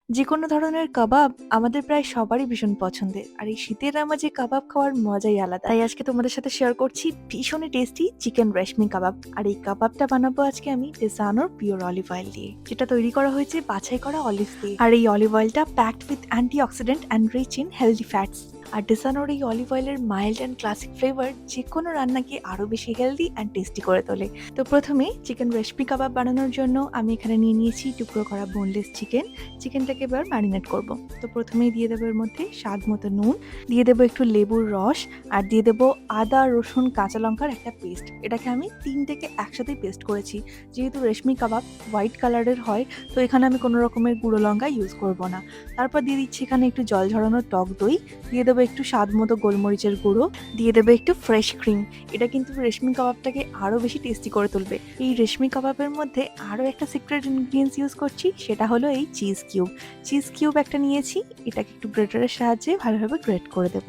যেকোনো ধরনের কাবাব আমাদের প্রায় সবারই ভীষণ পছন্দের। আর এই শীতের আমাজে কাবাব খাওয়ার মজাই আলাদা। তাই আজকে তোমাদের সাথে শেয়ার করছি ভীষণই টেস্টি চিকেন রেশমি কাবাব। আর এই কাবাবটা বানাবো আজকে আমি ডেসানোর পিওর অলিভ অয়েল দিয়ে, যেটা তৈরি করা হয়েছে বাছাই করা অলিভ দিয়ে। আর এই অলিভ অয়েলটা packed with antioxidant and rich in healthy fats. আর ডেসানোর এই অলিভ অয়েলের মাইল্ড অ্যান্ড ক্লাসিক ফ্লেভার যে কোনো রান্নাকে আরও বেশি হেলদি অ্যান্ড টেস্টি করে তোলে। তো প্রথমে চিকেন রেশমি কাবাব বানানোর জন্য আমি এখানে নিয়ে নিয়েছি টুকরো করা বোনলেস চিকেনটাকে এবার ম্যারিনেট করব। তো প্রথমেই দিয়ে দেবো এর মধ্যে স্বাদ মতো নুন, দিয়ে দেবো একটু লেবুর রস, আর দিয়ে দেবো আদা রসুন কাঁচা লঙ্কার একটা পেস্ট। এটাকে আমি 3 থেকে একসাথেই পেস্ট করেছি। যেহেতু রেশমি কাবাব হোয়াইট কালারের হয়, তো এখানে আমি কোনো রকমের গুঁড়ো লঙ্কা ইউজ করব না। তারপর দিয়ে দিচ্ছি এখানে একটু জল ঝরানো টক দই, দিয়ে দেবো একটু স্বাদ মতো গোলমরিচের গুঁড়ো, দিয়ে দেবো একটু ফ্রেশ ক্রিম। এটা কিন্তু রেশমি কাবাবটাকে আরও বেশি টেস্টি করে তুলবে। এই রেশমি কাবাবের মধ্যে আরও একটা সিক্রেট ইনগ্রিডিয়েন্টস ইউজ করছি, সেটা হলো এই চিজ কিউব একটা নিয়েছি। এটাকে একটু গ্রেটারের সাহায্যে ভালোভাবে গ্রেট করে দেব।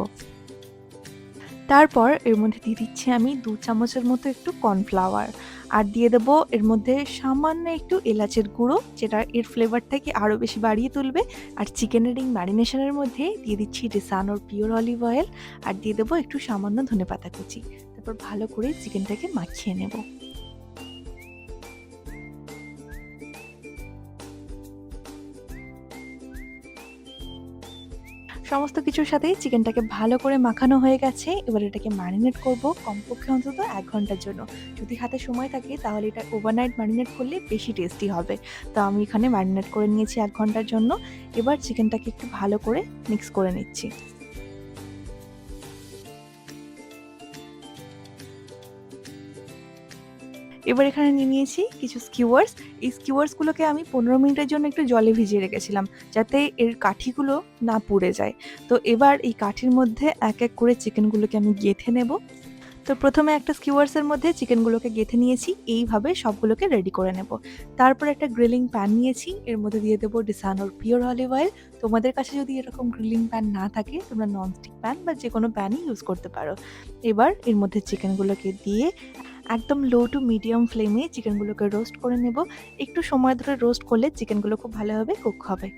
তারপর এর মধ্যে দিয়ে দিচ্ছি আমি 2 চামচের মতো একটু কর্নফ্লাওয়ার, আর দিয়ে দেবো এর মধ্যে সামান্য একটু এলাচের গুঁড়ো, যেটা এর ফ্লেভারটাকে আরও বেশি বাড়িয়ে তুলবে। আর চিকেনের এই ম্যারিনেশনের মধ্যে দিয়ে দিচ্ছি ডেসানোর পিওর অলিভ অয়েল, আর দিয়ে দেবো একটু সামান্য ধনেপাতা কুচি। তারপর ভালো করে চিকেনটাকে মাখিয়ে নেব। সমস্ত কিছুর সাথেই চিকেনটাকে ভালো করে মাখানো হয়ে গেছে। এবার এটাকে ম্যারিনেট করব কমপক্ষে অন্তত 1 ঘন্টার জন্য। যদি হাতে সময় থাকে তাহলে এটা ওভারনাইট ম্যারিনেট করলে বেশি টেস্টি হবে। তো আমি এখানে ম্যারিনেট করে নিয়েছি 1 ঘন্টার জন্য। এবার চিকেনটাকে একটু ভালো করে মিক্স করে নিচ্ছি। এবার এখানে নিয়ে নিয়েছি কিছু স্কিউয়ার্স। এই স্কিউয়ার্সগুলোকে আমি 15 মিনিটের জন্য একটু জলে ভিজিয়ে রেখেছিলাম, যাতে এর কাঠিগুলো না পুড়ে যায়। তো এবার এই কাঠির মধ্যে এক এক করে চিকেনগুলোকে আমি গেঁথে নেব। তো প্রথমে একটা স্কিউয়ার্সের মধ্যে চিকেনগুলোকে গেঁথে নিয়েছি, এইভাবে সবগুলোকে রেডি করে নেব। তারপর একটা গ্রিলিং প্যান নিয়েছি, এর মধ্যে দিয়ে দেবো ডেসানোর পিওর অলিভ অয়েল। তোমাদের কাছে যদি এরকম গ্রিলিং প্যান না থাকে, তোমরা ননস্টিক প্যান বা যে কোনো প্যানই ইউজ করতে পারো। এবার এর মধ্যে চিকেনগুলোকে দিয়ে একদম লো টু মিডিয়াম ফ্লেমে চিকেনগুলোকে রোস্ট করে নেব। একটু সময় ধরে রোস্ট করলে চিকেনগুলো খুব ভালোভাবে কুক হবে।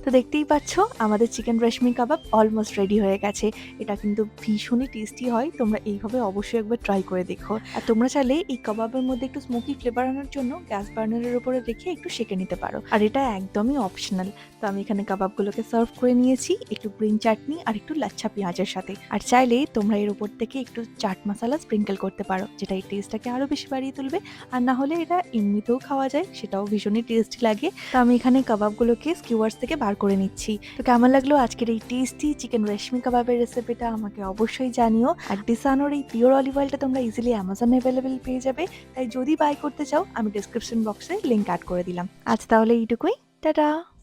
তো দেখতেই পাচ্ছ আমাদের চিকেন রেশমি কাবাব অলমোস্ট রেডি হয়ে গেছে। এটা কিন্তু ভীষণই টেস্টি হয়। তোমরা এইভাবে অবশ্যই একবার ট্রাই করে দেখো। আর তোমরা চাইলে এই কাবাবের মধ্যে একটু স্মোকি ফ্লেভার আনার জন্য গ্যাস বার্নারের উপরে রেখে একটু সেঁকে নিতে পারো। আর এটা একদমই অপশনাল। তো আমি এখানে কাবাবগুলোকে সার্ভ করে নিয়েছি একটু গ্রিন চাটনি আর একটু লাচ্ছা পেঁয়াজের সাথে। আর চাইলে তোমরা এর উপর থেকে একটু চাট মশলা স্প্রিঙ্কেল করতে পারো, যেটা এই টেস্টটাকে আরও বেশি বাড়িয়ে তুলবে। আর না হলে এটা এমনিতেও খাওয়া যায়, সেটাও ভীষণই টেস্টি লাগে। তো আমি এখানে কাবাবগুলোকে স্কিউয়ার্স থেকে বার করে নিচ্ছি। তো কেমন লাগলো আজকের এই টেস্টি চিকেন রেশমি কাবাবের রেসিপিটা আমাকে অবশ্যই জানিও। আর ডিসানোর এই পিওর অলিভ অয়েলটা তোমরা ইজিলি অ্যামাজনে অ্যাভেলেবেল পেয়ে যাবে। তাই যদি বাই করতে চাও, আমি ডেসক্রিপশন বক্সে লিঙ্ক অ্যাড করে দিলাম। আজ তাহলে এইটুকুই। টাটা।